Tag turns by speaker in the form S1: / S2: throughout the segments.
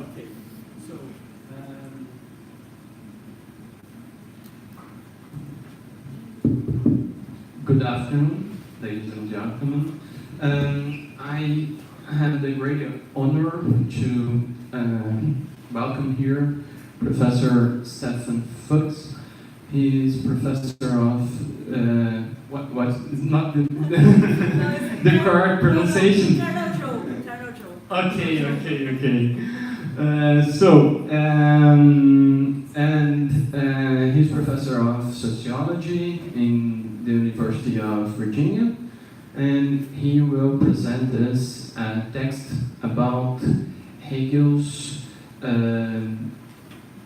S1: Okay. So. Good afternoon, ladies and gentlemen. I have the great honor to welcome here Professor Stephan Fuchs. He is professor of what is not the correct pronunciation. Okay. He's professor of sociology in the University of Virginia, and he will present us a text about Hegel's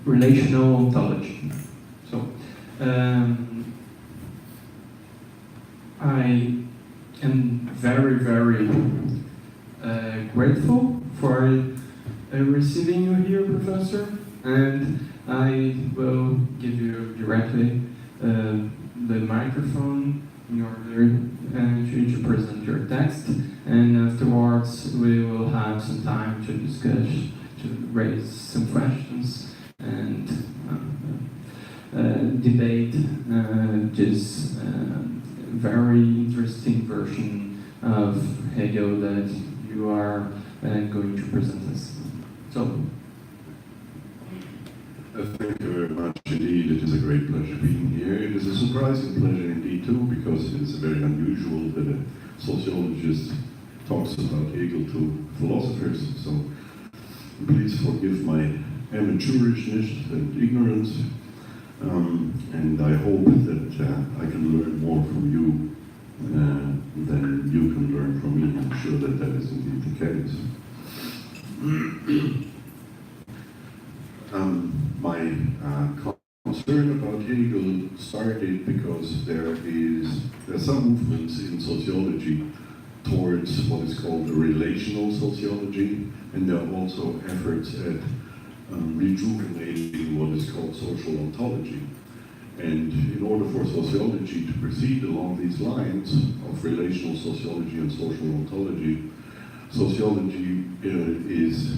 S1: relational ontology. So, I am very, very grateful for receiving you here, Professor, and I will give you directly the microphone in order to present your text, and afterwards we will have some time to discuss, to raise some questions and debate this very interesting version of Hegel that you are going to present us. So.
S2: Thank you very much indeed. It is a great pleasure being here. It is a surprising pleasure indeed too, because it is very unusual that a sociologist talks about Hegel to philosophers. So please forgive my amateurishness and ignorance, and I hope that I can learn more from you than you can learn from me. I'm sure that that is indeed the case. My concern about Hegel started because there are some movements in sociology towards what is called relational sociology, and there are also efforts at rejuvenating what is called social ontology. And in order for sociology to proceed along these lines of relational sociology and social ontology, sociology is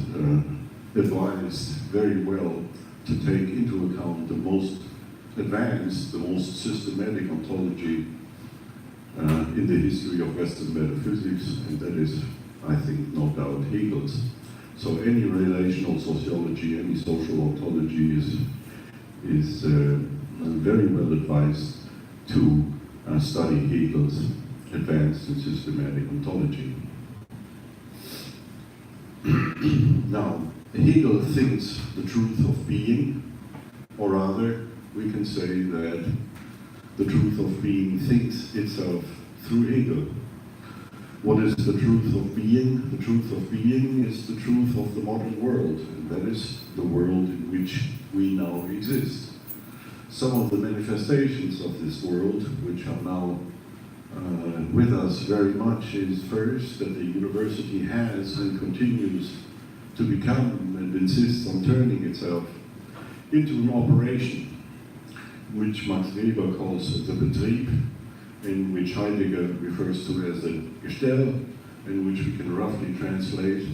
S2: advised very well to take into account the most advanced, the most systematic ontology in the history of Western metaphysics, and that is, I think, no doubt Hegel's. So any relational sociology, any social ontology is very well advised to study Hegel's advanced and systematic ontology. Now, Hegel thinks the truth of being, or rather, we can say that the truth of being thinks itself through Hegel. What is the truth of being? The truth of being is the truth of the modern world, and that is the world in which we now exist. Some of the manifestations of this world, which are now with us very much, is first that the university has and continues to become and insists on turning itself into an operation, which Max Weber calls the Betrieb, in which Heidegger refers to as the Gestell, and which we can roughly translate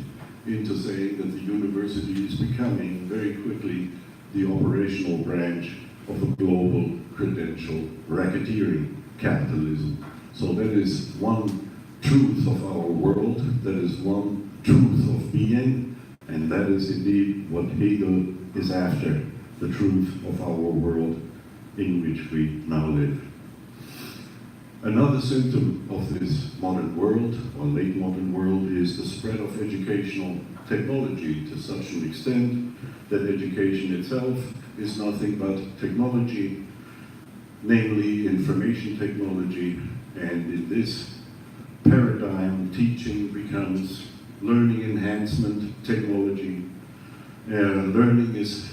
S2: into saying that the university is becoming very quickly the operational branch of a global credential racketeering capitalism. So that is one truth of our world, that is one truth of being, and that is indeed what Hegel is after, the truth of our world in which we now live. Another symptom of this modern world, or late modern world, is the spread of educational technology to such an extent that education itself is nothing but technology, namely information technology, and in this paradigm, teaching becomes learning enhancement technology. Learning is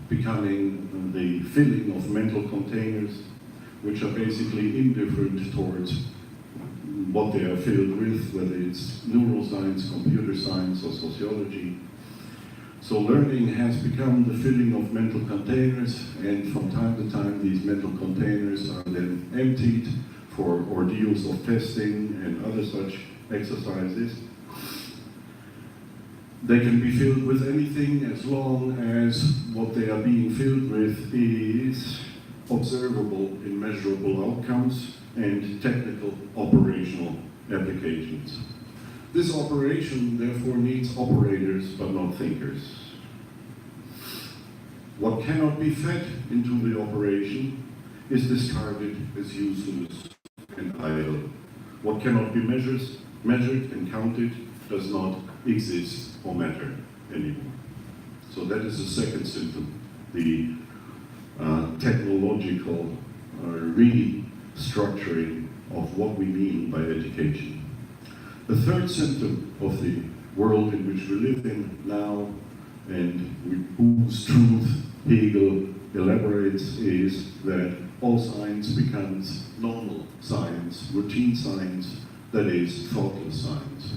S2: becoming the filling of mental containers, which are basically indifferent towards what they are filled with, whether it's neuroscience, computer science, or sociology. So learning has become the filling of mental containers, and from time to time these mental containers are then emptied for ordeals of testing and other such exercises. They can be filled with anything as long as what they are being filled with is observable in measurable outcomes and technical operational applications. This operation therefore needs operators but not thinkers. What cannot be fed into the operation is discarded as useless and idle. What cannot be measured and counted does not exist or matter anymore. So that is the second symptom, the technological restructuring of what we mean by education. The third symptom of the world in which we live in now, and whose truth Hegel elaborates, is that all science becomes normal science, routine science, that is, thoughtless science.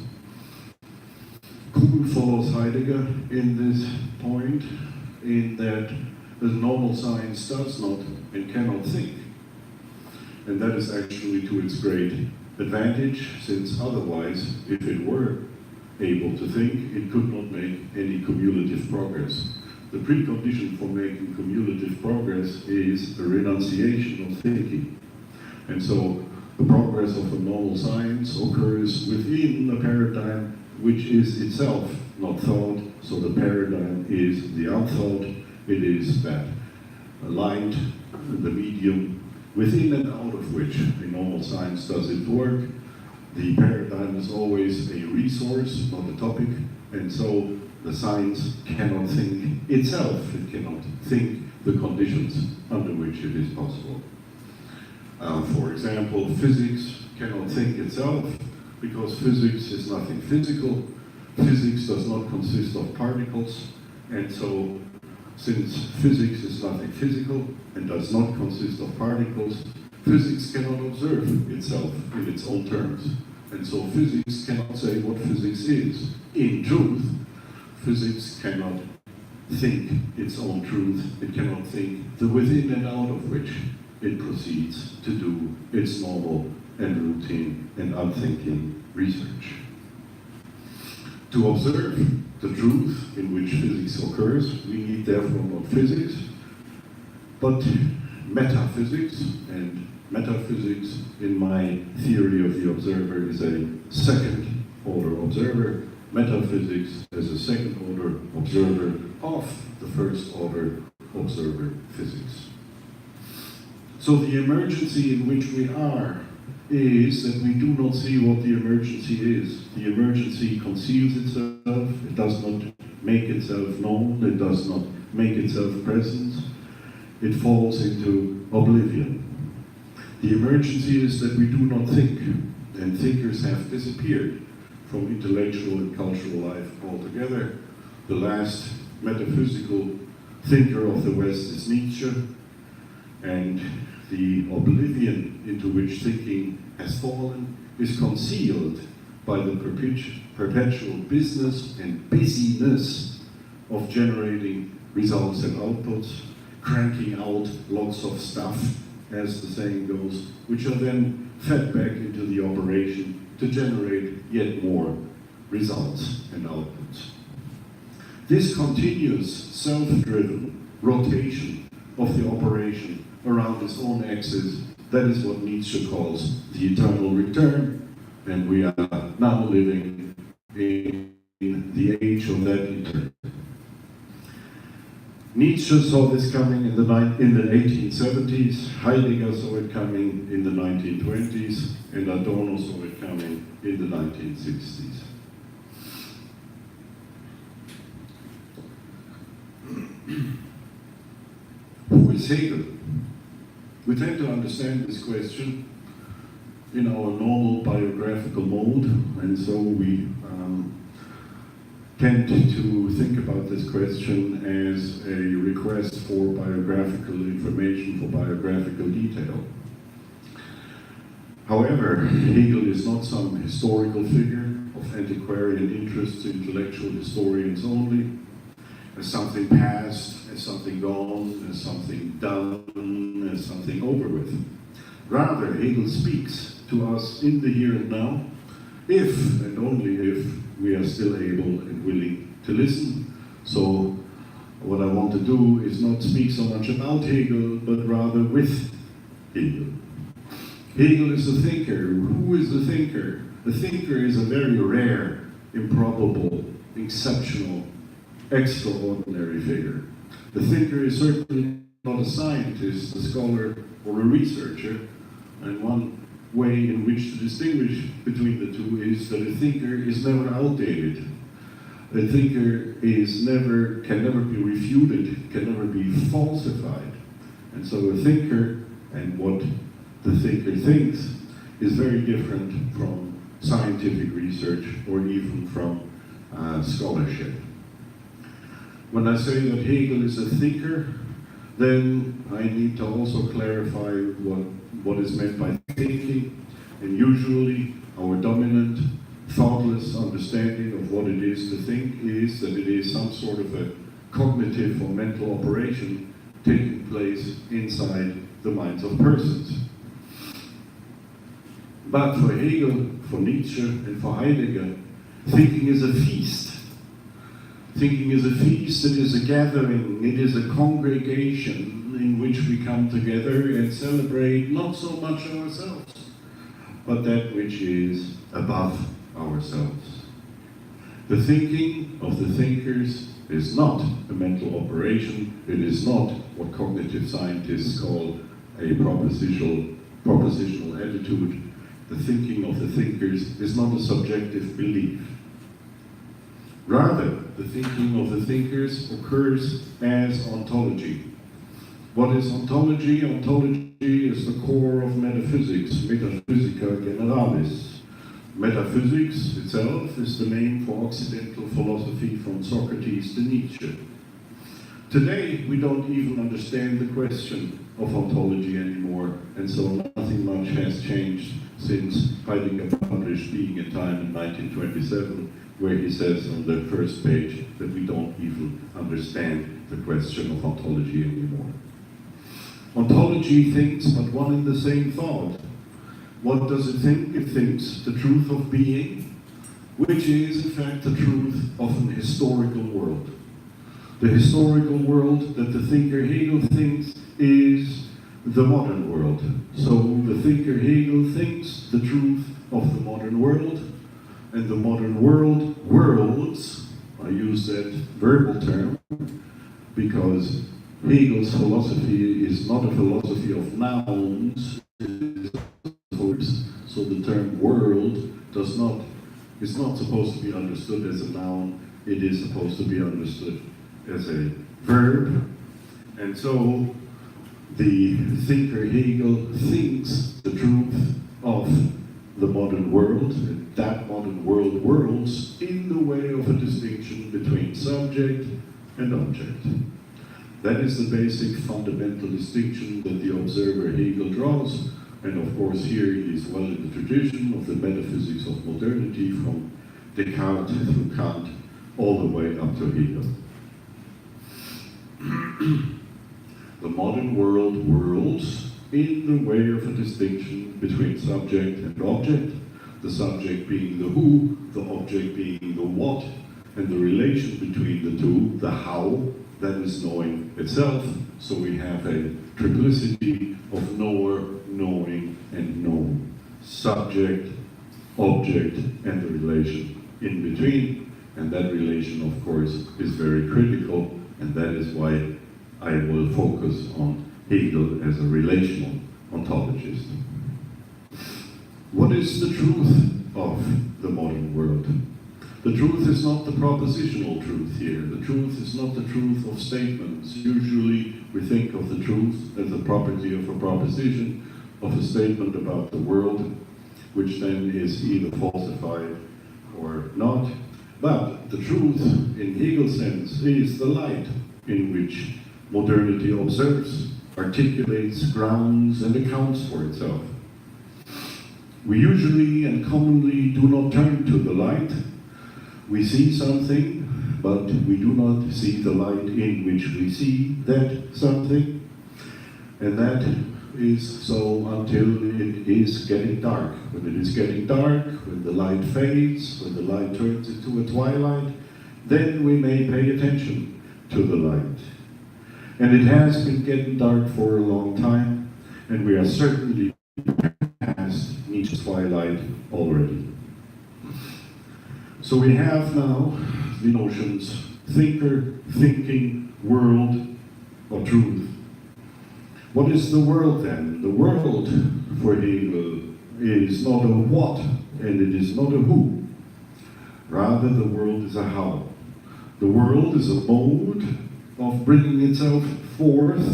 S2: Kugel follows Heidegger in this point, in that the normal science does not and cannot think. And that is actually to its great advantage, since otherwise, if it were able to think, it could not make any cumulative progress. The precondition for making cumulative progress is the renunciation of thinking. And so the progress of a normal science occurs within a paradigm which is itself not thought, so the paradigm is the unthought. It is that light, the medium, within and out of which a normal science does its work. The paradigm is always a resource, not a topic, and so the science cannot think itself. It cannot think the conditions under which it is possible. For example, physics cannot think itself because physics is nothing physical. Physics does not consist of particles, and so since physics is nothing physical and does not consist of particles, physics cannot observe itself in its own terms. And so physics cannot say what physics is. In truth, physics cannot think its own truth. It cannot think the within and out of which it proceeds to do its normal and routine and unthinking research. To observe the truth in which physics occurs, we need therefore not physics, but metaphysics. And metaphysics, in my theory of the observer, is a second order observer. Metaphysics is a second order observer of the first order observer physics. So the emergency in which we are is that we do not see what the emergency is. The emergency conceals itself, it does not make itself known, it does not make itself present, it falls into oblivion. The emergency is that we do not think, and thinkers have disappeared from intellectual and cultural life altogether. The last metaphysical thinker of the West is Nietzsche, and the oblivion into which thinking has fallen is concealed by the perpetual business and busyness of generating results and outputs, cranking out lots of stuff, as the saying goes, which are then fed back into the operation to generate yet more results and outputs. This continuous self-driven rotation of the operation around its own axis, that is what Nietzsche calls the eternal return, and we are now living in the age of that return. Nietzsche saw this coming in the 1870s, Heidegger saw it coming in the 1920s, and Adorno saw it coming in the 1960s. Who is Hegel? We tend to understand this question in our normal biographical mode, and so we tend to think about this question as a request for biographical information, for biographical detail. However, Hegel is not some historical figure of antiquarian interest to intellectual historians only, as something past, as something gone, as something done, as something over with. Rather, Hegel speaks to us in the here and now, if and only if we are still able and willing to listen. So what I want to do is not speak so much about Hegel, but rather with Hegel. Hegel is a thinker. Who is the thinker? The thinker is a very rare, improbable, exceptional, extraordinary figure. The thinker is certainly not a scientist, a scholar, or a researcher, and one way in which to distinguish between the two is that a thinker is never outdated. A thinker can never be refuted, can never be falsified. And so a thinker and what the thinker thinks is very different from scientific research or even from scholarship. When I say that Hegel is a thinker, then I need to also clarify what is meant by thinking, and usually our dominant, thoughtless understanding of what it is to think is that it is some sort of a cognitive or mental operation taking place inside the minds of persons. But for Hegel, for Nietzsche, and for Heidegger, thinking is a feast. Thinking is a feast, it is a gathering, it is a congregation in which we come together and celebrate not so much ourselves, but that which is above ourselves. The thinking of the thinkers is not a mental operation, it is not what cognitive scientists call a propositional attitude. The thinking of the thinkers is not a subjective belief. Rather, the thinking of the thinkers occurs as ontology. What is ontology? Ontology is the core of metaphysics, metaphysica generalis. Metaphysics itself is the name for Occidental philosophy from Socrates to Nietzsche. Today, we don't even understand the question of ontology anymore, and so nothing much has changed since Heidegger published Being and Time in 1927, where he says on the first page that we don't even understand the question of ontology anymore. Ontology thinks but one and the same thought. What does it think? It thinks the truth of being, which is in fact the truth of an historical world. The historical world that the thinker Hegel thinks is the modern world. So the thinker Hegel thinks the truth of the modern world, and the modern world, worlds, I use that verbal term, because Hegel's philosophy is not a philosophy of nouns, so the term world is not supposed to be understood as a noun, it is supposed to be understood as a verb. And so the thinker Hegel thinks the truth of the modern world, and that modern world worlds in the way of a distinction between subject and object. That is the basic fundamental distinction that the observer Hegel draws, and of course here he is well in the tradition of the metaphysics of modernity from Descartes through Kant all the way up to Hegel. The modern world whirls in the way of a distinction between subject and object, the subject being the who, the object being the what, and the relation between the two, the how, that is knowing itself. So we have a triplicity of knower, knowing, and known. Subject, object, and the relation in between. And that relation, of course, is very critical, and that is why I will focus on Hegel as a relational ontologist. What is the truth of the modern world? The truth is not the propositional truth here. The truth is not the truth of statements. Usually we think of the truth as a property of a proposition, of a statement about the world, which then is either falsified or not. But the truth, in Hegel's sense, is the light in which modernity observes, articulates, grounds, and accounts for itself. We usually and commonly do not turn to the light. We see something, but we do not see the light in which we see that something. And that is so until it is getting dark. When it is getting dark, when the light fades, when the light turns into a twilight, then we may pay attention to the light. And it has been getting dark for a long time, and we are certainly past Nietzsche's twilight already. So we have now the notions thinker, thinking, world, or truth. What is the world then? The world for Hegel is not a what, and it is not a who. Rather, the world is a how. The world is a mode of bringing itself forth.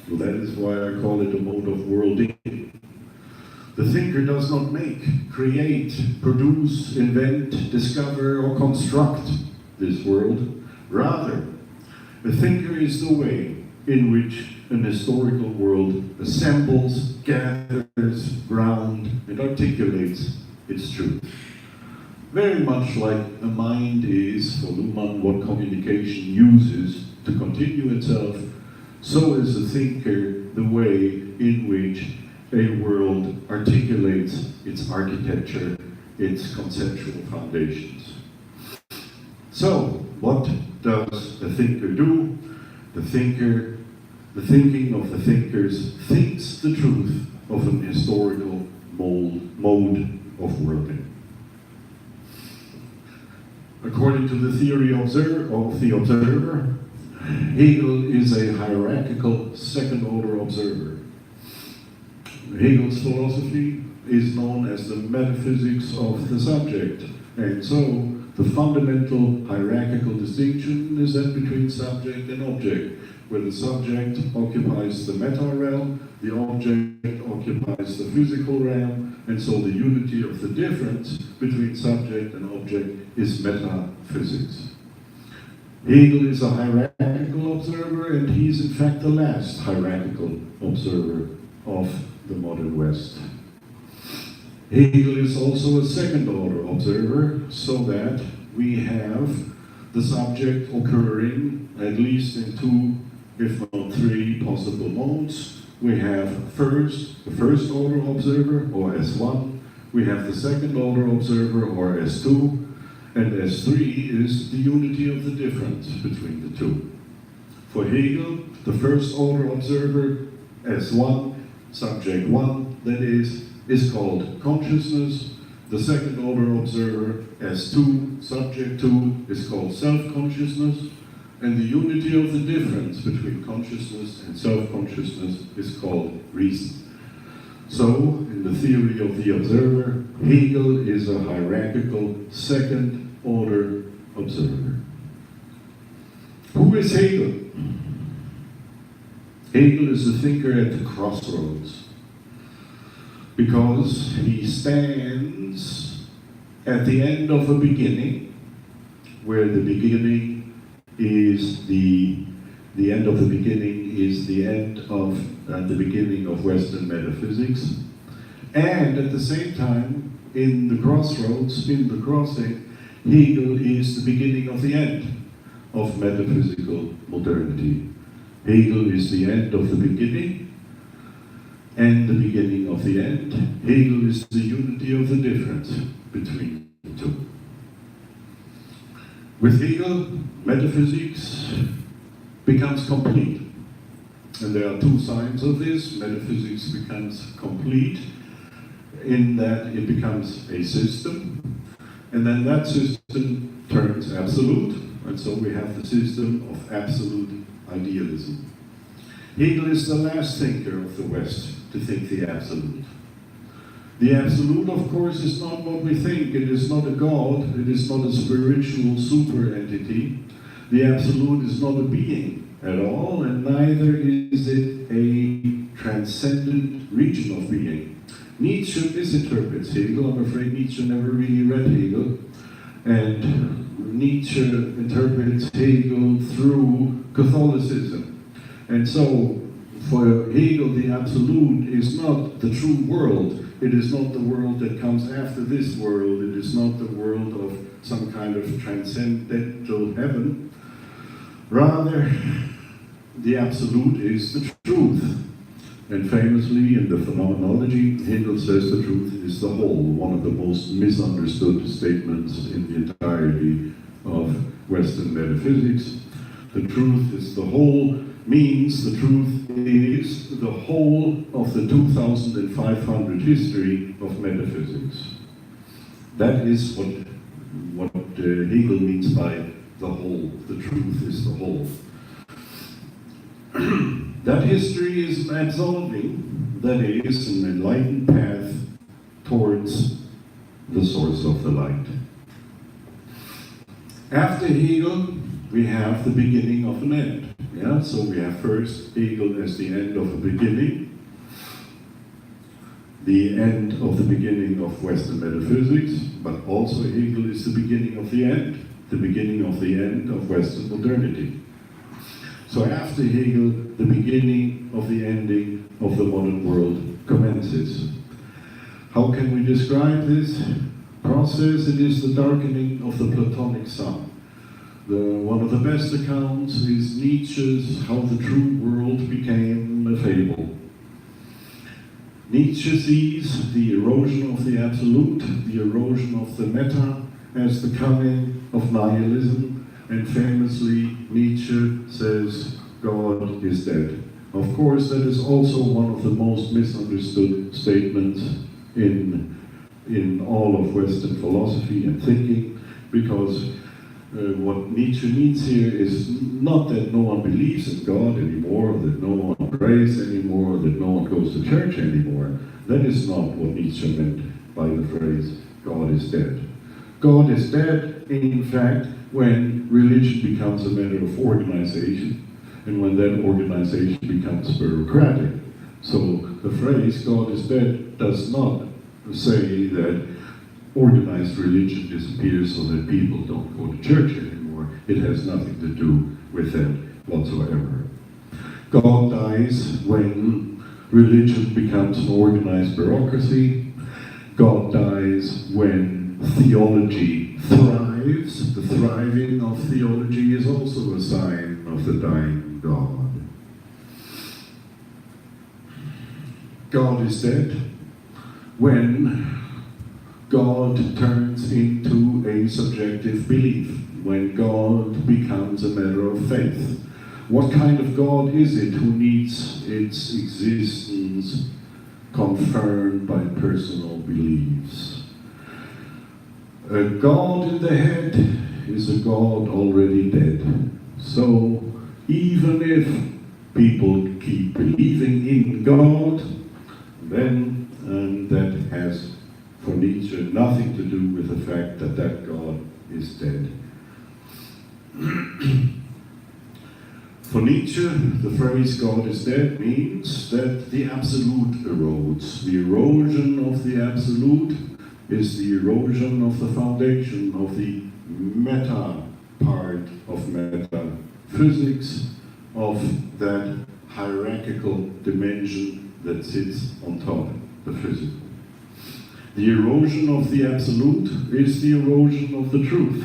S2: Well, that is why I call it a mode of worlding. The thinker does not make, create, produce, invent, discover, or construct this world. Rather, the thinker is the way in which an historical world assembles, gathers, grounds, and articulates its truth. Very much like a mind is, for Luhmann, what communication uses to continue itself, so is the thinker the way in which a world articulates its architecture, its conceptual foundations. So, what does a thinker do? The thinking of the thinkers thinks the truth of an historical mode of worlding. According to the theory of the observer, Hegel is a hierarchical second-order observer. Hegel's philosophy is known as the metaphysics of the subject, and so the fundamental hierarchical distinction is that between subject and object, where the subject occupies the meta realm, the object occupies the physical realm, and so the unity of the difference between subject and object is metaphysics. Hegel is a hierarchical observer, and he is in fact the last hierarchical observer of the modern West. Hegel is also a second-order observer, so that we have the subject occurring at least in two, if not three, possible modes. We have first, the first-order observer, or S1. We have the second-order observer, or S2. And S3 is the unity of the difference between the two. For Hegel, the first-order observer, S1, subject 1, that is called consciousness. The second-order observer, S2, subject 2, is called self-consciousness. And the unity of the difference between consciousness and self-consciousness is called reason. So, in the theory of the observer, Hegel is a hierarchical second-order observer. Who is Hegel? Hegel is a thinker at the crossroads, because he stands at the end of a beginning, where the beginning is the the end of the beginning is the end of the beginning of Western metaphysics. And at the same time, in the crossroads, in the crossing, Hegel is the beginning of the end of metaphysical modernity. Hegel is the end of the beginning and the beginning of the end. Hegel is the unity of the difference between the two. With Hegel, metaphysics becomes complete. And there are two signs of this. Metaphysics becomes complete in that it becomes a system, and then that system turns absolute, and so we have the system of absolute idealism. Hegel is the last thinker of the West to think the absolute. The absolute, of course, is not what we think. It is not a God. It is not a spiritual super entity. The absolute is not a being at all, and neither is it a transcendent region of being. Nietzsche misinterprets Hegel. I'm afraid Nietzsche never really read Hegel. And Nietzsche interprets Hegel through Catholicism. And so, for Hegel, the absolute is not the true world. It is not the world that comes after this world. It is not the world of some kind of transcendental heaven. Rather, the absolute is the truth. And famously, in the phenomenology, Hegel says the truth is the whole, one of the most misunderstood statements in the entirety of Western metaphysics. The truth is the whole means the truth is the whole of the 2,500 history of metaphysics. That is what Hegel means by the whole. The truth is the whole. That history is an absolving, that is, an enlightened path towards the source of the light. After Hegel, we have the beginning of an end. Yeah? So we have first Hegel as the end of a beginning, the end of the beginning of Western metaphysics, but also Hegel is the beginning of the end of Western modernity. So after Hegel, the beginning of the ending of the modern world commences. How can we describe this process? It is the darkening of the Platonic sun. One of the best accounts is Nietzsche's How the True World Became a Fable. Nietzsche sees the erosion of the absolute, the erosion of the meta, as the coming of nihilism, and famously Nietzsche says, God is dead. Of course, that is also one of the most misunderstood statements in all of Western philosophy and thinking, because what Nietzsche means here is not that no one believes in God anymore, that no one prays anymore, that no one goes to church anymore. That is not what Nietzsche meant by the phrase, God is dead. God is dead, in fact, when religion becomes a matter of organization, and when that organization becomes bureaucratic. So the phrase, God is dead, does not say that organized religion disappears so that people don't go to church anymore. It has nothing to do with that whatsoever. God dies when religion becomes an organized bureaucracy. God dies when theology thrives. The thriving of theology is also a sign of the dying God. God is dead when God turns into a subjective belief, when God becomes a matter of faith. What kind of God is it who needs its existence confirmed by personal beliefs? A God in the head is a God already dead. So even if people keep believing in God, then that has for Nietzsche nothing to do with the fact that that God is dead. For Nietzsche, the phrase God is dead means that the absolute erodes. The erosion of the absolute is the erosion of the foundation of the meta part of metaphysics, of that hierarchical dimension that sits on top, the physical. The erosion of the absolute is the erosion of the truth.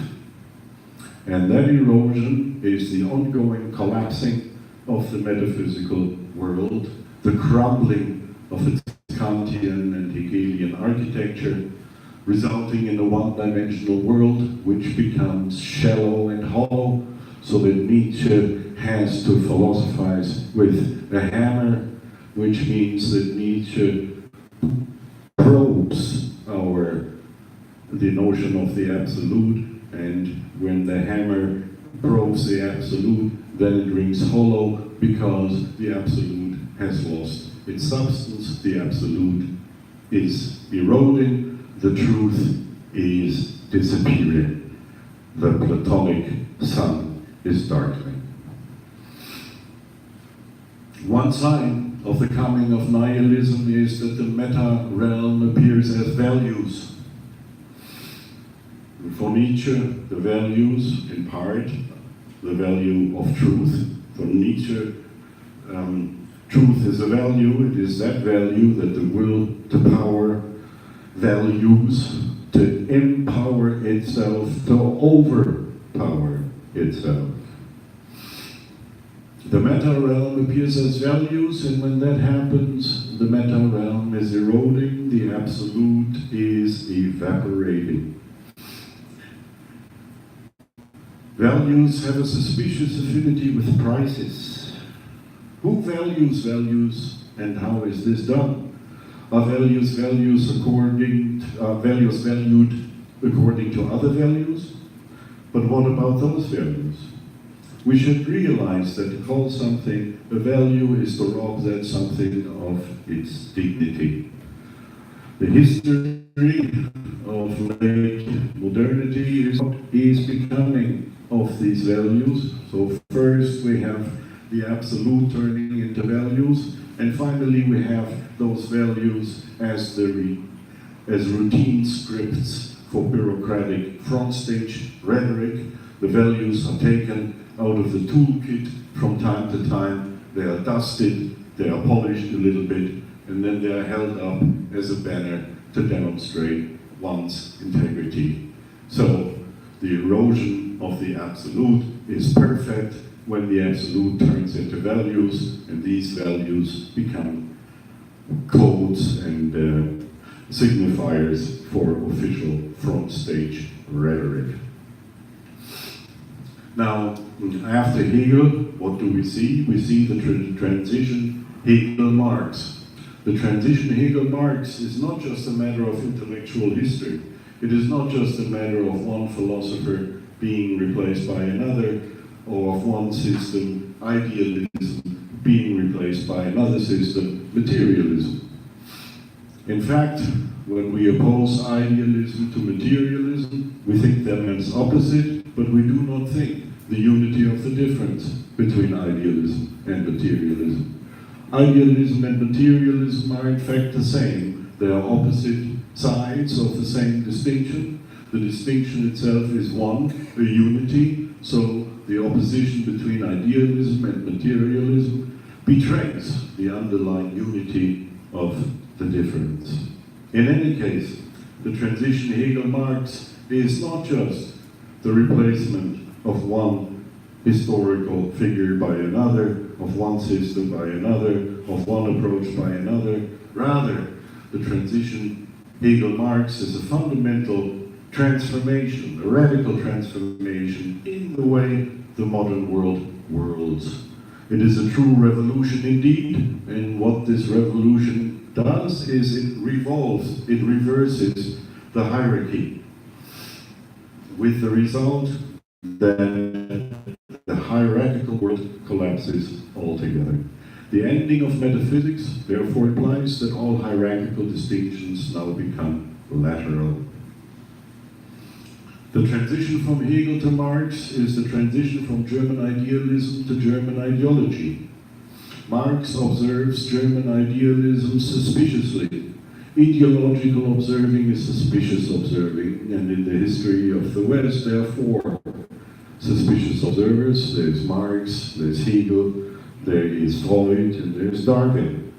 S2: And that erosion is the ongoing collapsing of the metaphysical world, the crumbling of its Kantian and Hegelian architecture, resulting in a one-dimensional world which becomes shallow and hollow, so that Nietzsche has to philosophize with a hammer, which means that Nietzsche probes the notion of the absolute, and when the hammer probes the absolute, then it rings hollow because the absolute has lost its substance, the absolute is eroding, the truth is disappearing, the Platonic sun is darkening. One sign of the coming of nihilism is that the meta realm appears as values. For Nietzsche, the values, in part, the value of truth. For Nietzsche, truth is a value. It is that value that the will to power values to empower itself, to overpower itself. The meta realm appears as values, and when that happens, the meta realm is eroding, the absolute is evaporating. Values have a suspicious affinity with prices. Who values values, and how is this done? Are values valued according to other values? But what about those values? We should realize that to call something a value is to rob that something of its dignity. The history of late modernity is becoming of these values. So first we have the absolute turning into values, and finally we have those values as routine scripts for bureaucratic front stage rhetoric. The values are taken out of the toolkit from time to time, they are dusted, they are polished a little bit, and then they are held up as a banner to demonstrate one's integrity. So the erosion of the absolute is perfect when the absolute turns into values, and these values become codes and signifiers for official front stage rhetoric. Now, after Hegel, what do we see? We see the transition Hegel-Marx. The transition Hegel-Marx is not just a matter of intellectual history. It is not just a matter of one philosopher being replaced by another, or of one system, idealism, being replaced by another system, materialism. In fact, when we oppose idealism to materialism, we think them as opposite, but we do not think the unity of the difference between idealism and materialism. Idealism and materialism are in fact the same. They are opposite sides of the same distinction. The distinction itself is one, a unity, so the opposition between idealism and materialism betrays the underlying unity of the difference. In any case, the transition Hegel-Marx is not just the replacement of one historical figure by another, of one system by another, of one approach by another. Rather, the transition Hegel-Marx is a fundamental transformation, a radical transformation in the way the modern world whirls. It is a true revolution indeed, and what this revolution does is it revolves, it reverses the hierarchy, with the result that the hierarchical world collapses altogether. The ending of metaphysics therefore implies that all hierarchical distinctions now become lateral. The transition from Hegel to Marx is the transition from German idealism to German ideology. Marx observes German idealism suspiciously. Ideological observing is suspicious observing, and in the history of the West, therefore, suspicious observers. There's Marx, there's Hegel, there is Freud, and there's Darwin.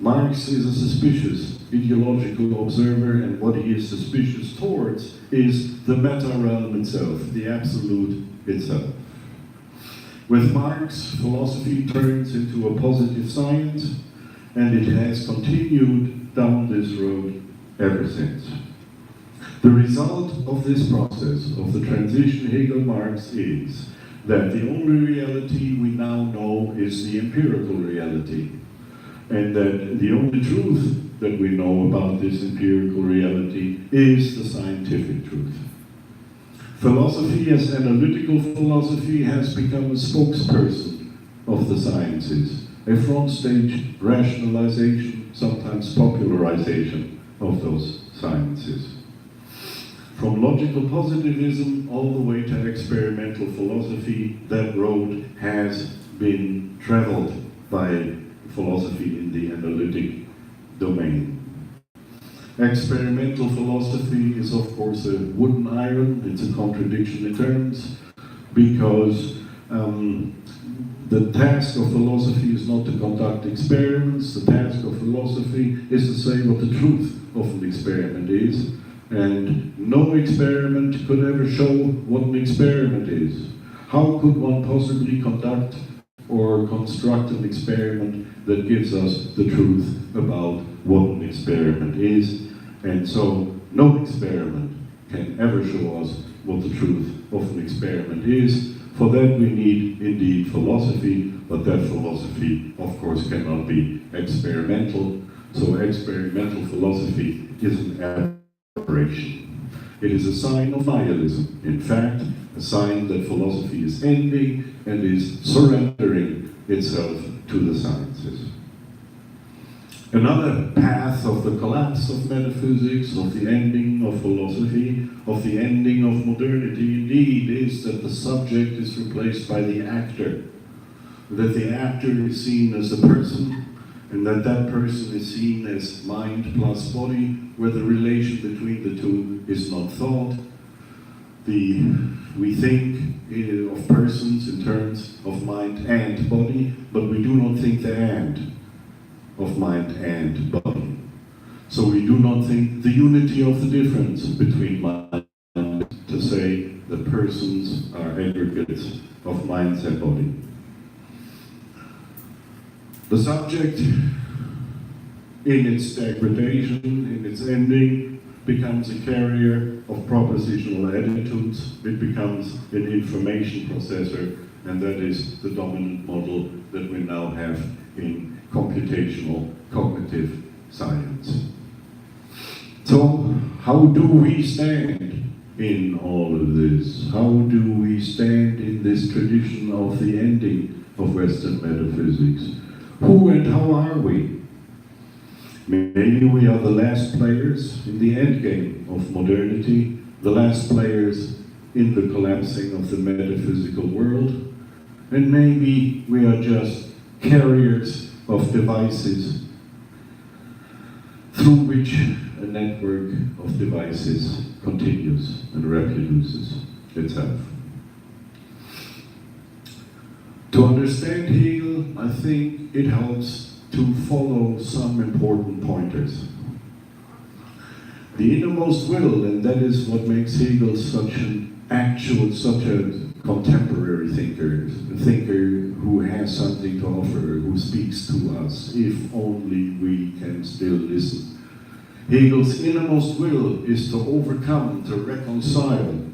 S2: Marx is a suspicious ideological observer, and what he is suspicious towards is the meta-realm itself, the absolute itself. With Marx, philosophy turns into a positive science, and it has continued down this road ever since. The result of this process, of the transition Hegel-Marx, is that the only reality we now know is the empirical reality, and that the only truth that we know about this empirical reality is the scientific truth. Philosophy, as analytical philosophy, has become a spokesperson of the sciences, a front-stage rationalization, sometimes popularization of those sciences. From logical positivism all the way to experimental philosophy, that road has been traveled by philosophy in the analytic domain. Experimental philosophy is, of course, a wooden iron. It's a contradiction in terms, because the task of philosophy is not to conduct experiments. The task of philosophy is to say what the truth of an experiment is, and no experiment could ever show what an experiment is. How could one possibly conduct or construct an experiment that gives us the truth about what an experiment is? And so no experiment can ever show us what the truth of an experiment is. For that we need indeed philosophy, but that philosophy of course cannot be experimental. So experimental philosophy is an aberration. It is a sign of nihilism. In fact, a sign that philosophy is ending and is surrendering itself to the sciences. Another path of the collapse of metaphysics, of the ending of philosophy, of the ending of modernity indeed, is that the subject is replaced by the actor. That the actor is seen as a person, and that that person is seen as mind plus body, where the relation between the two is not thought. We think of persons in terms of mind and body, but we do not think the and of mind and body. So we do not think the unity of the difference between mind and body, to say the persons are aggregates of minds and body. The subject, in its degradation, in its ending, becomes a carrier of propositional attitudes. It becomes an information processor, and that is the dominant model that we now have in computational cognitive science. So, how do we stand in all of this? How do we stand in this tradition of the ending of Western metaphysics? Who and how are we? Maybe we are the last players in the endgame of modernity, the last players in the collapsing of the metaphysical world, and maybe we are just carriers of devices through which a network of devices continues and reproduces itself. To understand Hegel, I think it helps to follow some important pointers. The innermost will, and that is what makes Hegel such a contemporary thinker, a thinker who has something to offer, who speaks to us, if only we can still listen. Hegel's innermost will is to overcome, to reconcile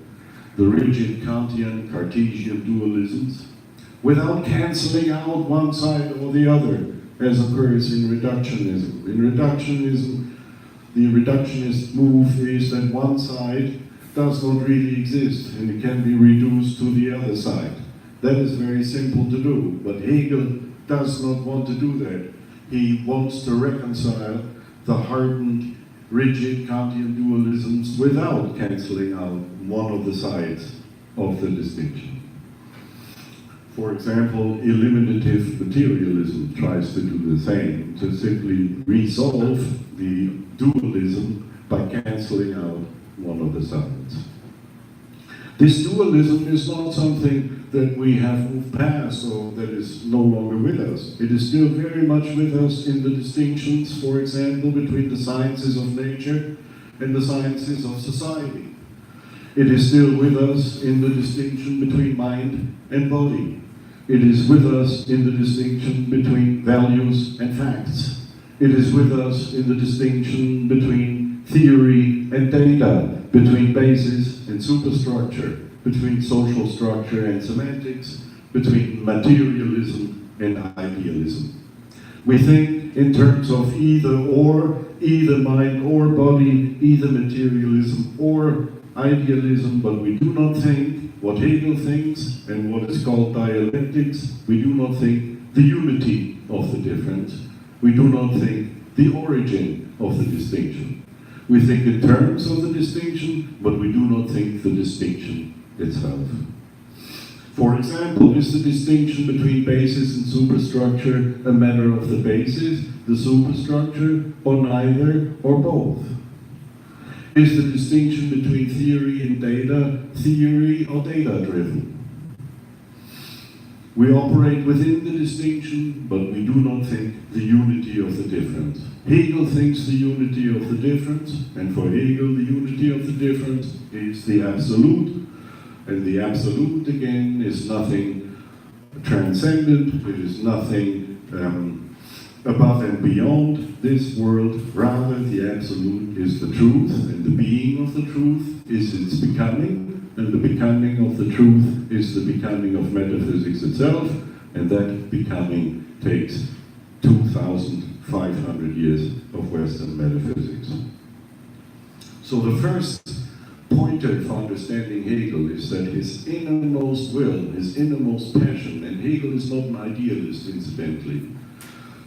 S2: the rigid Kantian Cartesian dualisms without cancelling out one side or the other, as occurs in reductionism. In reductionism, the reductionist move is that one side does not really exist, and it can be reduced to the other side. That is very simple to do, but Hegel does not want to do that. He wants to reconcile the hardened, rigid Kantian dualisms without cancelling out one of the sides of the distinction. For example, eliminative materialism tries to do the same, to simply resolve the dualism by cancelling out one of the sides. This dualism is not something that we have moved past or that is no longer with us. It is still very much with us in the distinctions, for example, between the sciences of nature and the sciences of society. It is still with us in the distinction between mind and body. It is with us in the distinction between values and facts. It is with us in the distinction between theory and data, between basis and superstructure, between social structure and semantics, between materialism and idealism. We think in terms of either or, either mind or body, either materialism or idealism, but we do not think what Hegel thinks and what is called dialectics. We do not think the unity of the difference. We do not think the origin of the distinction. We think in terms of the distinction, but we do not think the distinction itself. For example, is the distinction between basis and superstructure a matter of the basis, the superstructure, or neither, or both? Is the distinction between theory and data theory or data-driven? We operate within the distinction, but we do not think the unity of the difference. Hegel thinks the unity of the difference, and for Hegel the unity of the difference is the absolute, and the absolute again is nothing transcendent, it is nothing above and beyond this world. Rather, the absolute is the truth, and the being of the truth is its becoming, and the becoming of the truth is the becoming of metaphysics itself, and that becoming takes 2,500 years of Western metaphysics. So the first pointer for understanding Hegel is that his innermost will, his innermost passion, and Hegel is not an idealist, incidentally.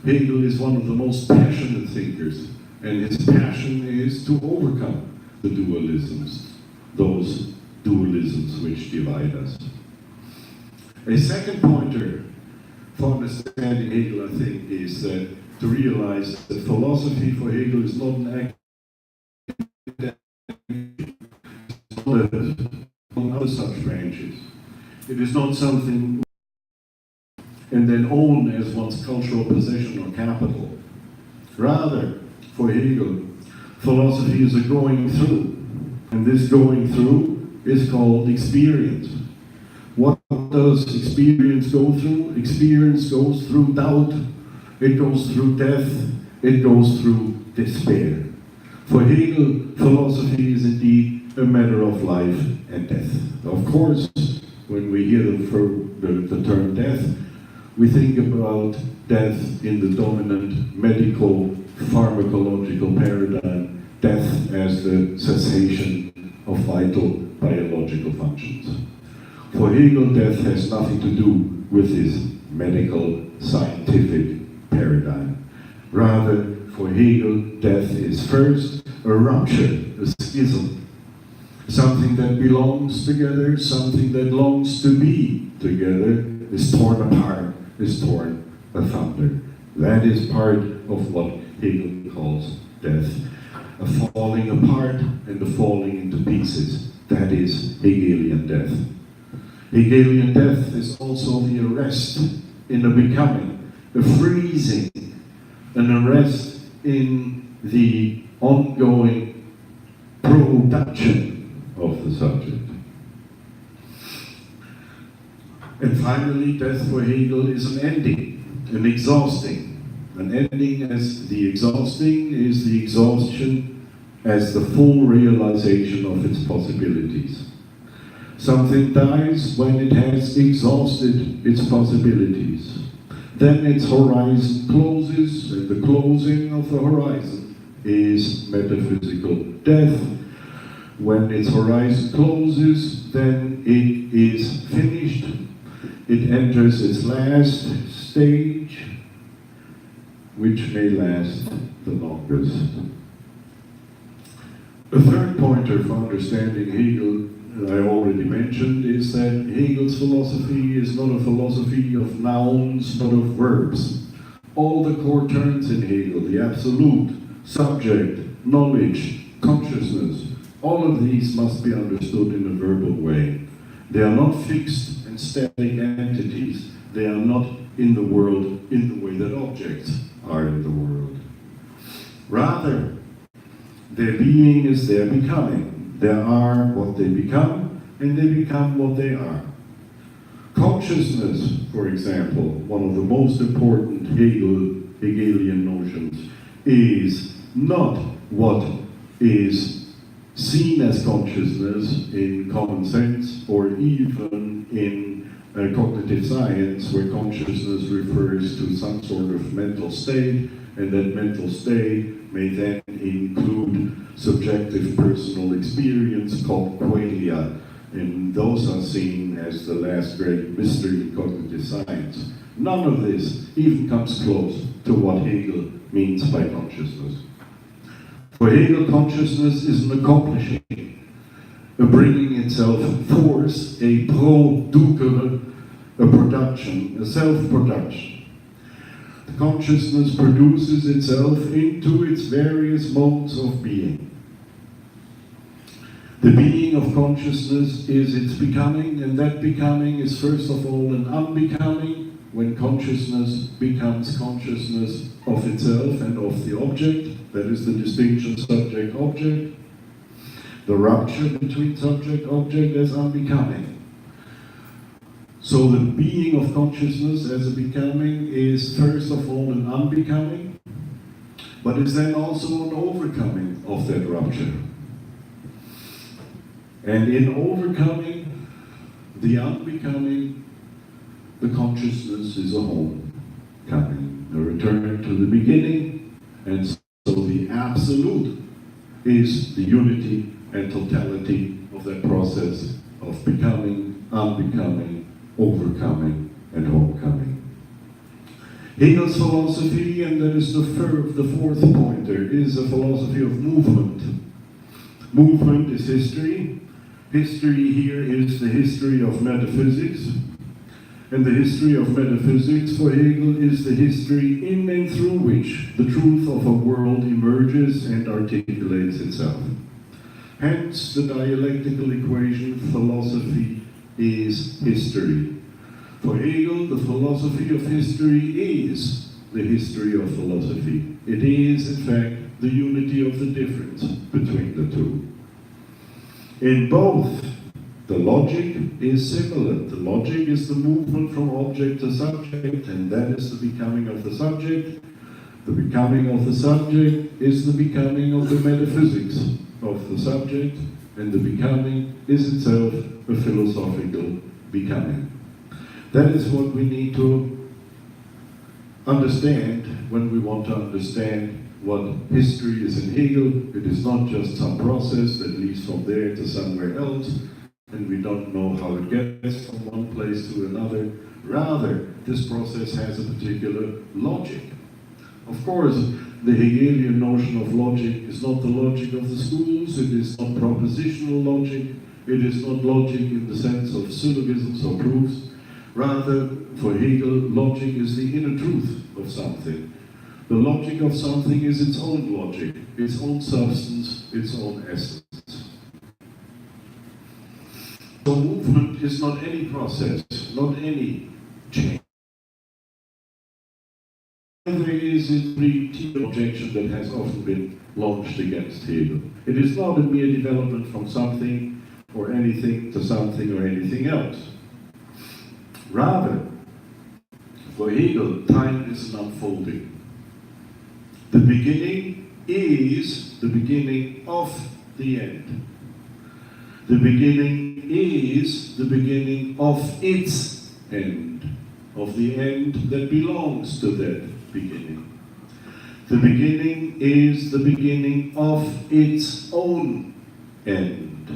S2: Hegel is one of the most passionate thinkers, and his passion is to overcome the dualisms, those dualisms which divide us. A second pointer for understanding Hegel, I think, is that to realize that philosophy for Hegel is not an academic, it's not among other such branches. It is not something and then own as one's cultural possession or capital. Rather, for Hegel, philosophy is a going through, and this going through is called experience. What does experience go through? Experience goes through doubt, it goes through death, it goes through despair. For Hegel, philosophy is indeed a matter of life and death. Of course, when we hear the term death, we think about death in the dominant medical pharmacological paradigm, death as the cessation of vital biological functions. For Hegel, death has nothing to do with this medical scientific paradigm. Rather, for Hegel, death is first a rupture, a schism, something that belongs together, something that longs to be together, is torn apart, is torn asunder. That is part of what Hegel calls death. A falling apart and a falling into pieces. That is Hegelian death. Hegelian death is also the arrest in a becoming, a freezing, an arrest in the ongoing production of the subject. And finally, death for Hegel is an ending, an exhausting. An ending as the exhausting is the exhaustion as the full realization of its possibilities. Something dies when it has exhausted its possibilities. Then its horizon closes, and the closing of the horizon is metaphysical death. When its horizon closes, then it is finished. It enters its last stage, which may last the longest. A third pointer for understanding Hegel, that I already mentioned, is that Hegel's philosophy is not a philosophy of nouns, but of verbs. All the core terms in Hegel, the absolute, subject, knowledge, consciousness, all of these must be understood in a verbal way. They are not fixed and static entities. They are not in the world in the way that objects are in the world. Rather, their being is their becoming. They are what they become, and they become what they are. Consciousness, for example, one of the most important Hegelian notions, is not what is seen as consciousness in common sense or even in cognitive science, where consciousness refers to some sort of mental state, and that mental state may then include subjective personal experience called qualia, and those are seen as the last great mystery in cognitive science. None of this even comes close to what Hegel means by consciousness. For Hegel, consciousness is an accomplishing, a bringing itself forth, a producere, a production, a self-production. The consciousness produces itself into its various modes of being. The being of consciousness is its becoming, and that becoming is first of all an unbecoming, when consciousness becomes consciousness of itself and of the object. That is the distinction subject-object. The rupture between subject-object as unbecoming. So the being of consciousness as a becoming is first of all an unbecoming, but is then also an overcoming of that rupture. And in overcoming the unbecoming, the consciousness is a homecoming, a return to the beginning, and so the absolute is the unity and totality of that process of becoming, unbecoming, overcoming, and homecoming. Hegel's philosophy, and that is the fourth pointer, is a philosophy of movement. Movement is history. History here is the history of metaphysics. And the history of metaphysics for Hegel is the history in and through which the truth of a world emerges and articulates itself. Hence, the dialectical equation, philosophy is history. For Hegel, the philosophy of history is the history of philosophy. It is, in fact, the unity of the difference between the two. In both, the logic is similar. The logic is the movement from object to subject, and that is the becoming of the subject. The becoming of the subject is the becoming of the metaphysics of the subject, and the becoming is itself a philosophical becoming. That is what we need to understand when we want to understand what history is in Hegel. It is not just some process that leads from there to somewhere else, and we don't know how it gets from one place to another. Rather, this process has a particular logic. Of course, the Hegelian notion of logic is not the logic of the schools, it is not propositional logic, it is not logic in the sense of syllogisms or proofs. Rather, for Hegel, logic is the inner truth of something. The logic of something is its own logic, its own substance, its own essence. So movement is not any process, not any change. There is the objection that has often been launched against Hegel. It is not a mere development from something or anything to something or anything else. Rather, for Hegel, time is an unfolding. The beginning is the beginning of the end. The beginning is the beginning of its end, of the end that belongs to that beginning. The beginning is the beginning of its own end.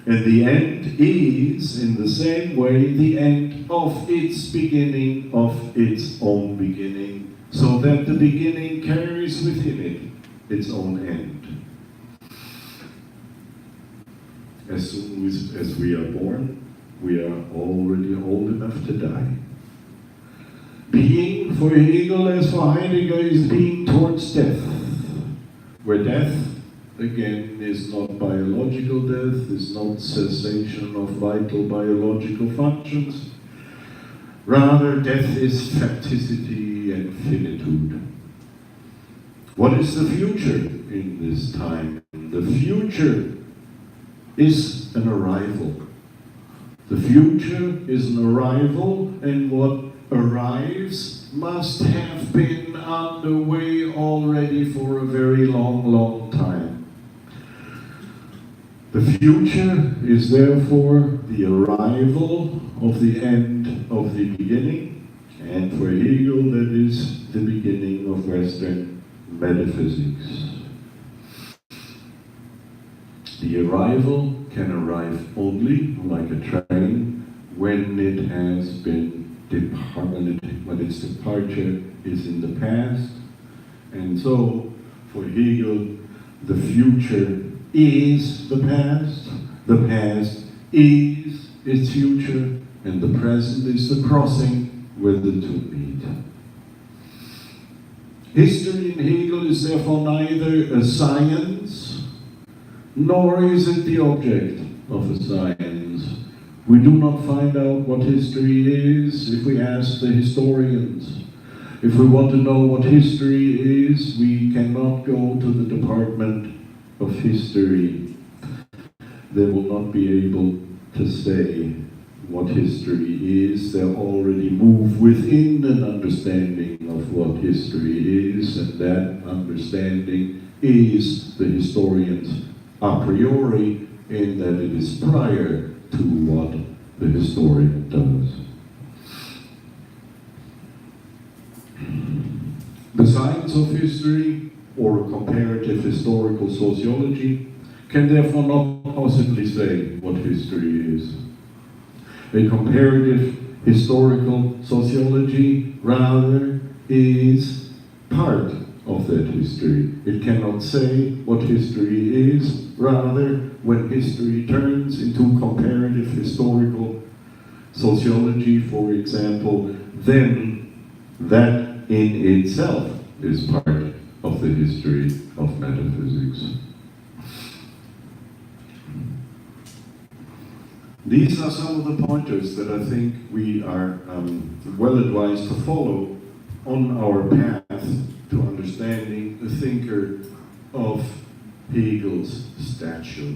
S2: And the end is, in the same way, the end of its beginning of its own beginning, so that the beginning carries within it its own end. As soon as we are born, we are already old enough to die. Being for Hegel as for Heidegger is being towards death, where death again, is not biological death, is not cessation of vital biological functions. Rather, death is facticity and finitude. What is the future in this time? The future is an arrival. The future is an arrival, and what arrives must have been underway already for a very long, long time. The future is therefore the arrival of the end of the beginning, and for Hegel that is the beginning of Western metaphysics. The arrival can arrive only, like a train, when it has been when its departure is in the past. And so, for Hegel, the future is the past is its future, and the present is the crossing where the two meet. History in Hegel is therefore neither a science, nor is it the object of a science. We do not find out what history is if we ask the historians. If we want to know what history is, we cannot go to the Department of History. They will not be able to say what history is. They already move within an understanding of what history is, and that understanding is the historian's a priori, in that it is prior to what the historian does. The science of history, or a comparative historical sociology, can therefore not possibly say what history is. A comparative historical sociology, rather, is part of that history. It cannot say what history is. Rather, when history turns into comparative historical sociology, for example, then that in itself is part of the history of metaphysics. These are some of the pointers that I think we are well advised to follow on our path to understanding the thinker of Hegel's statue.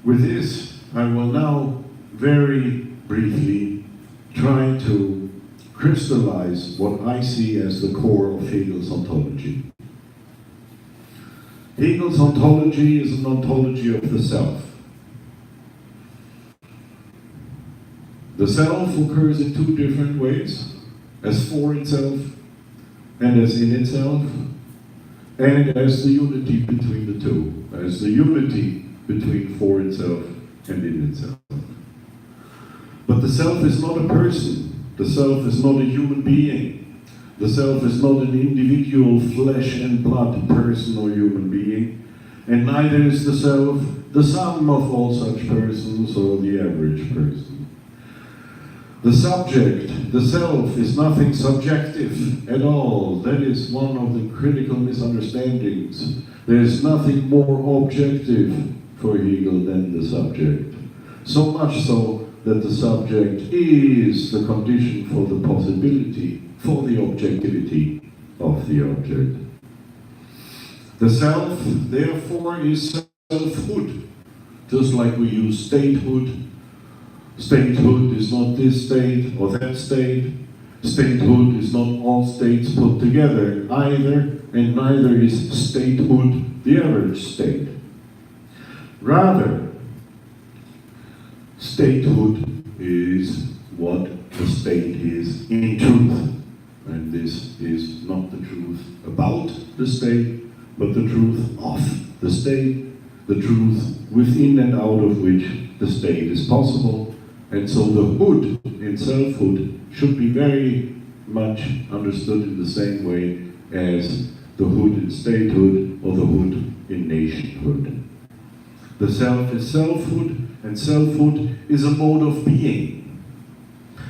S2: With this, I will now very briefly try to crystallize what I see as the core of Hegel's ontology. Hegel's ontology is an ontology of the self. The self occurs in two different ways, as for itself and as in itself, and as the unity between the two, as the unity between for itself and in itself. But the self is not a person, the self is not a human being, the self is not an individual flesh and blood person or human being, and neither is the self the sum of all such persons or the average person. The subject, the self, is nothing subjective at all. That is one of the critical misunderstandings. There is nothing more objective for Hegel than the subject. So much so that the subject is the condition for the possibility, for the objectivity of the object. The self, therefore, is selfhood. Just like we use statehood. Statehood is not this state or that state. Statehood is not all states put together either, and neither is statehood the average state. Rather, statehood is what the state is in truth. And this is not the truth about the state, but the truth of the state, the truth within and out of which the state is possible. And so the hood in selfhood should be very much understood in the same way as the hood in statehood or the hood in nationhood. The self is selfhood, and selfhood is a mode of being.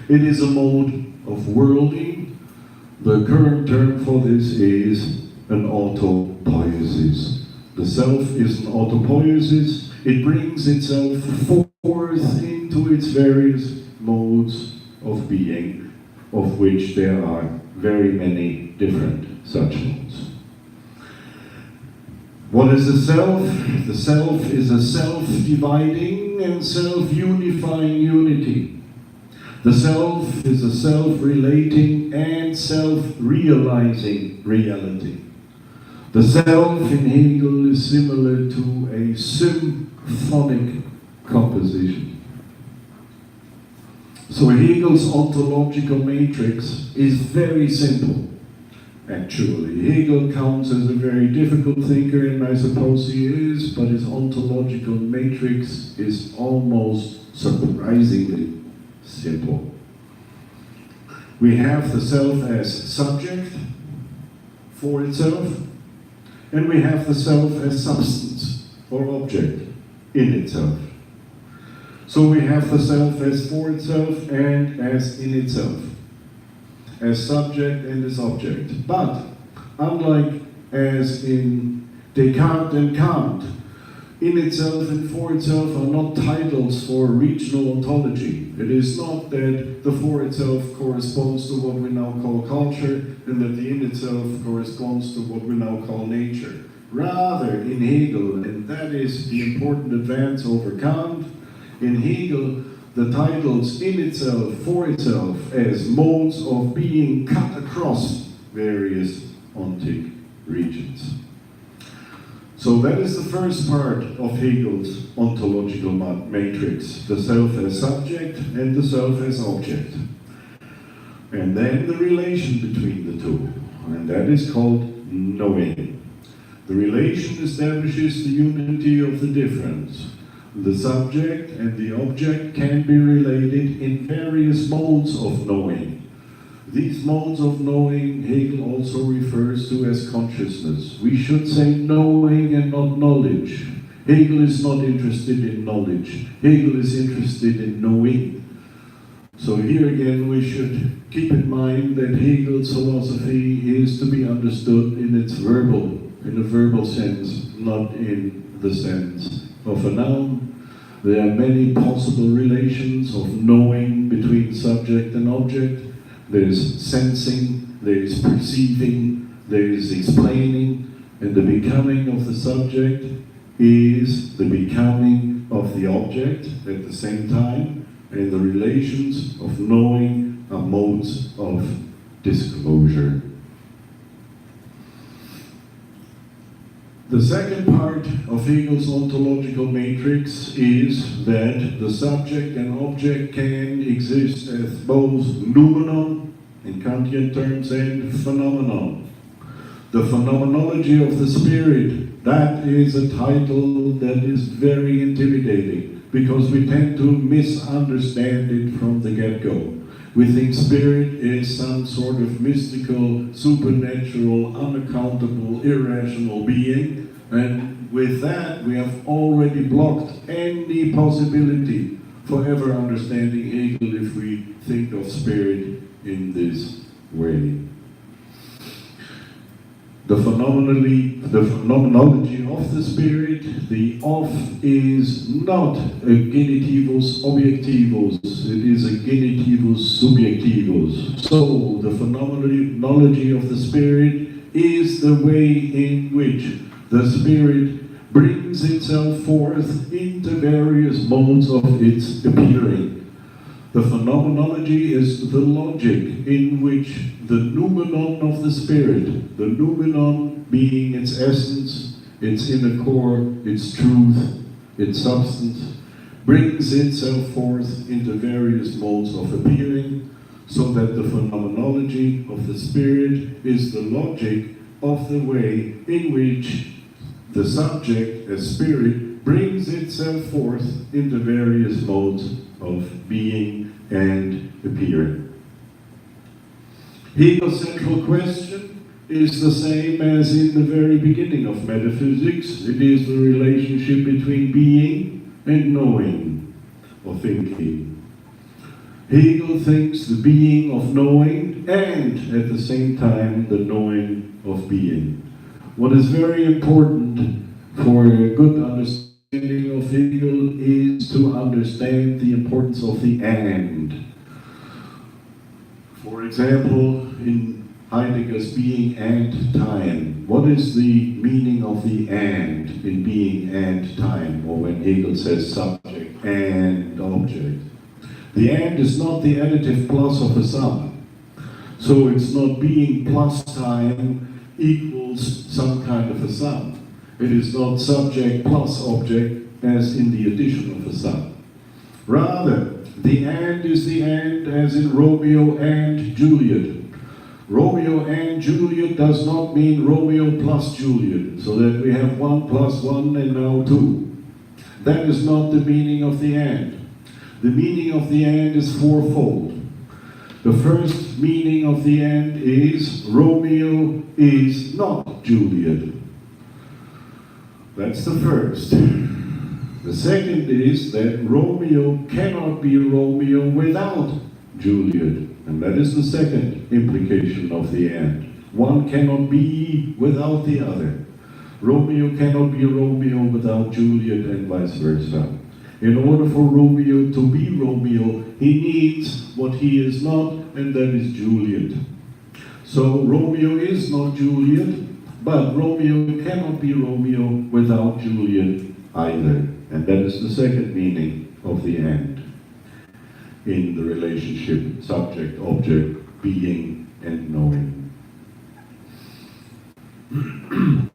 S2: It is a mode of worlding. The current term for this is an autopoiesis. The self is an autopoiesis. It brings itself forth into its various modes of being, of which there are very many different such modes. What is the self? The self is a self-dividing and self-unifying unity. The self is a self-relating and self-realizing reality. The self in Hegel is similar to a symphonic composition. So Hegel's ontological matrix is very simple. Actually, Hegel counts as a very difficult thinker, and I suppose he is, but his ontological matrix is almost surprisingly simple. We have the self as subject for itself, and we have the self as substance or object in itself. So we have the self as for itself and as in itself, as subject and as object. But, unlike as in Descartes and Kant, in itself and for itself are not titles for regional ontology. It is not that the for itself corresponds to what we now call culture, and that the in itself corresponds to what we now call nature. Rather, in Hegel, and that is the important advance over Kant, in Hegel, the titles in itself, for itself, as modes of being cut across various ontic regions. So that is the first part of Hegel's ontological matrix, the self as subject and the self as object. And then the relation between the two, and that is called knowing. The relation establishes the unity of the difference. The subject and the object can be related in various modes of knowing. These modes of knowing Hegel also refers to as consciousness. We should say knowing and not knowledge. Hegel is not interested in knowledge. Hegel is interested in knowing. So here again we should keep in mind that Hegel's philosophy is to be understood in a verbal sense, not in the sense of a noun. There are many possible relations of knowing between subject and object. There is sensing, there is perceiving, there is explaining, and the becoming of the subject is the becoming of the object at the same time, and the relations of knowing are modes of disclosure. The second part of Hegel's ontological matrix is that the subject and object can exist as both noumenon, in Kantian terms, and phenomenon. The phenomenology of the spirit, that is a title that is very intimidating, because we tend to misunderstand it from the get-go. We think spirit is some sort of mystical, supernatural, unaccountable, irrational being, and with that we have already blocked any possibility for ever understanding Hegel if we think of spirit in this way. The phenomenology of the spirit, the of, is not a genitivus objectivus, it is a genitivus subjectivus. So, the phenomenology of the spirit is the way in which the spirit brings itself forth into various modes of its appearing. The phenomenology is the logic in which the noumenon of the spirit, the noumenon being its essence, its inner core, its truth, its substance, brings itself forth into various modes of appearing, so that the phenomenology of the spirit is the logic of the way in which the subject as spirit brings itself forth into various modes of being and appearing. Hegel's central question is the same as in the very beginning of metaphysics. It is the relationship between being and knowing, or thinking. Hegel thinks the being of knowing and at the same time the knowing of being. What is very important
S3: for a good understanding of Hegel is to understand the importance of the and. For example, in Heidegger's Being and Time, what is the meaning of the and in Being and Time, or when Hegel says subject and object? The and is not the additive plus of a sum. So it's not being plus time equals some kind of a sum. It is not subject plus object as in the addition of a sum. Rather, the and is the and as in Romeo and Juliet. Romeo and Juliet does not mean Romeo plus Juliet, so that we have 1 plus 1 and now 2. That is not the meaning of the and. The meaning of the and is fourfold. The first meaning of the and is Romeo is not Juliet. That's the first. The second is that Romeo cannot be Romeo without Juliet. And that is the second implication of the and. One cannot be without the other. Romeo cannot be Romeo without Juliet and vice versa. In order for Romeo to be Romeo, he needs what he is not, and that is Juliet. So Romeo is not Juliet, but Romeo cannot be Romeo without Juliet either. And that is the second meaning of the and in the relationship subject-object, being and knowing.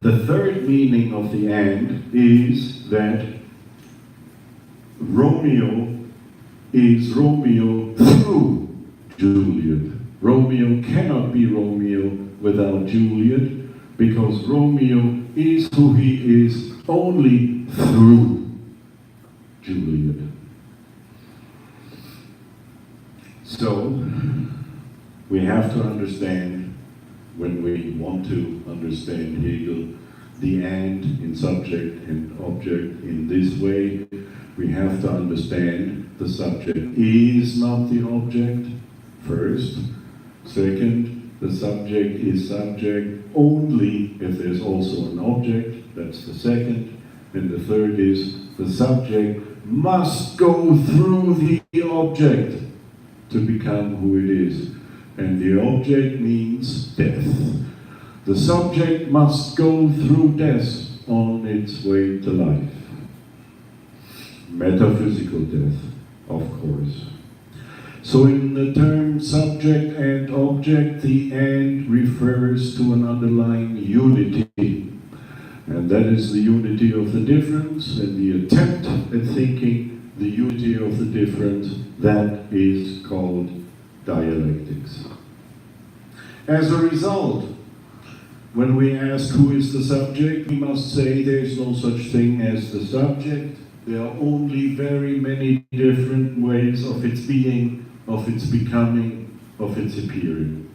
S3: The third meaning of the and is that Romeo is Romeo through Juliet. Romeo cannot be Romeo without Juliet, because Romeo is who he is only through Juliet. So, we have to understand, when we want to understand Hegel, the and in subject and object in this way. We have to understand the subject is not the object, first. Second, the subject is subject only if there's also an object, that's the second. And the third is the subject must go through the object to become who it is. And the object means death. The subject must go through death on its way to life. Metaphysical death, of course. So in the term subject and object, the and refers to an underlying unity. And that is the unity of the difference, and the attempt at thinking the unity of the difference, that is called dialectics. As a result, when we ask who is the subject, we must say there is no such thing as the subject. There are only very many different ways of its being, of its becoming, of its appearing.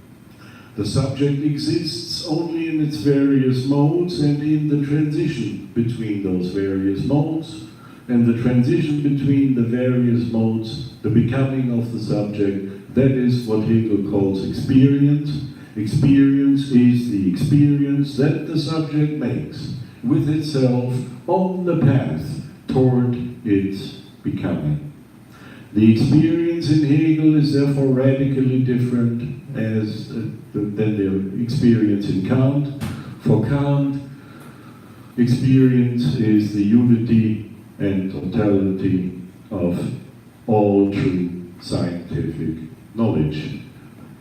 S3: The subject exists only in its various modes and in the transition between those various modes. And the transition between the various modes, the becoming of the subject, that is what Hegel calls experience. Experience is the experience that the subject makes with itself on the path toward its becoming. The experience in Hegel is therefore radically different than the experience in Kant. For Kant, experience is the unity and totality of all true scientific knowledge.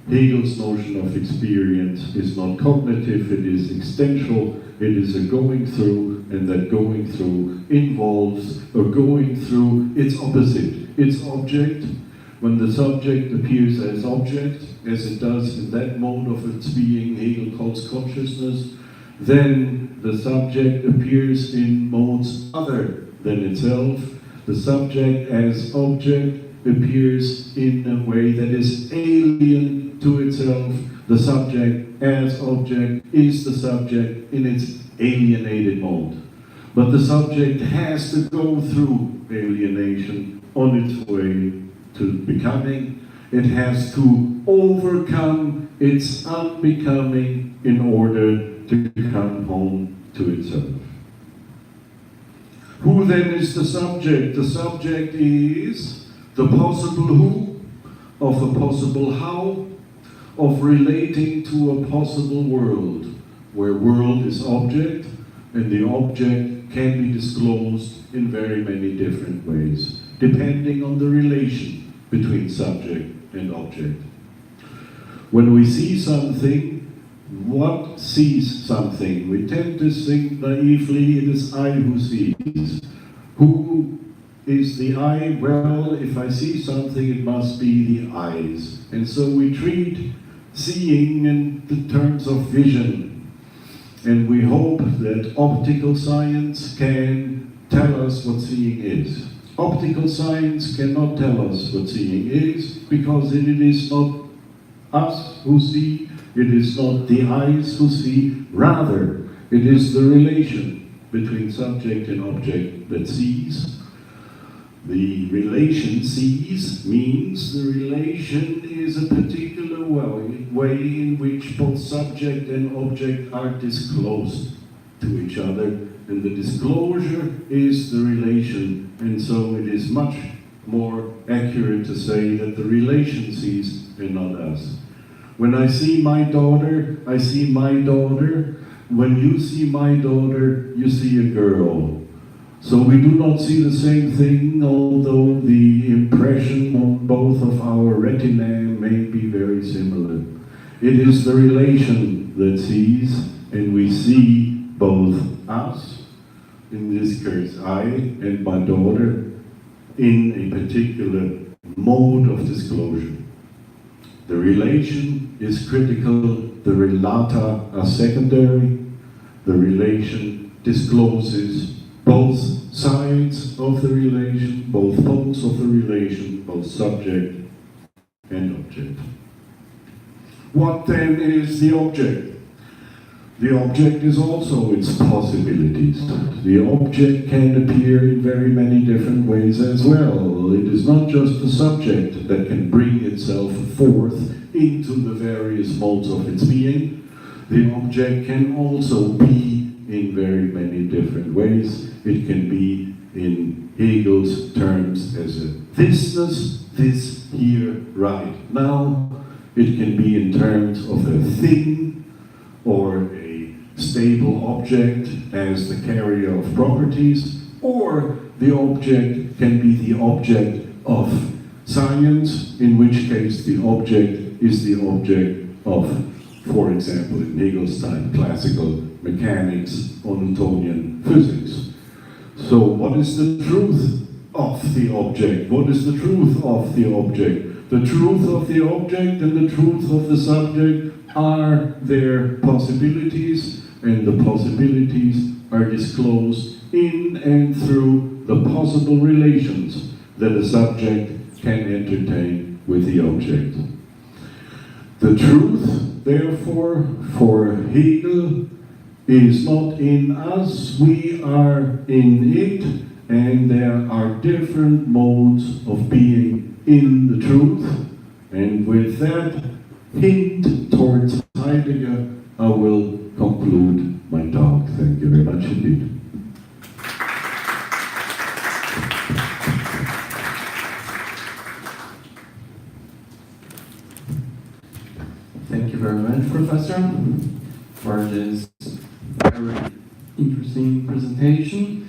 S3: Hegel's notion of experience is not cognitive, it is existential, it is a going through, and that going through involves a going through its opposite, its object. When the subject appears as object, as it does in that mode of its being Hegel calls consciousness, then the subject appears in modes other than itself. The subject as object appears in a way that is alien to itself. The subject as object is the subject in its alienated mode. But the subject has to go through alienation on its way to becoming. It has to overcome its unbecoming in order to come home to itself. Who then is the subject? The subject is the possible who, of a possible how, of relating to a possible world, where world is object, and the object can be disclosed in very many different ways, depending on the relation between subject and object. When we see something, what sees something? We tend to think naively, it is I who sees. Who is the I? Well, if I see something, it must be the eyes. And so we treat seeing in the terms of vision. And we hope that optical science can tell us what seeing is. Optical science cannot tell us what seeing is, because it is not us who see, it is not the eyes who see, rather it is the relation between subject and object that sees. The relation sees means the relation is a particular way in which both subject and object are disclosed to each other, and the disclosure is the relation, and so it is much more accurate to say that the relation sees and not us. When I see my daughter, I see my daughter. When you see my daughter, you see a girl. So we do not see the same thing, although the impression on both of our retinae may be very similar. It is the relation that sees, and we see both us, in this case I and my daughter, in a particular mode of disclosure. The relation is critical, the relata are secondary. The relation discloses both sides of the relation, both poles of the relation, both subject and object. What then is the object? The object is also its possibilities. The object can appear in very many different ways as well. It is not just the subject that can bring itself forth into the various modes of its being. The object can also be in very many different ways. It can be, in Hegel's terms, as a thisness, this here, right now. It can be in terms of a thing or a stable object as the carrier of properties, or the object can be the object of science, in which case the object is the object of, for example, in Hegel's time, classical mechanics or Newtonian physics. So what is the truth of the object? What is the truth of the object? The truth of the object and the truth of the subject are their possibilities, and the possibilities are disclosed in and through the possible relations that a subject can entertain with the object. The truth, therefore, for Hegel, is not in us, we are in it, and there are different modes of being in the truth. And with that hint towards Heidegger, I will conclude my talk. Thank you very much indeed.
S1: Thank you very much, Professor, for this very interesting presentation.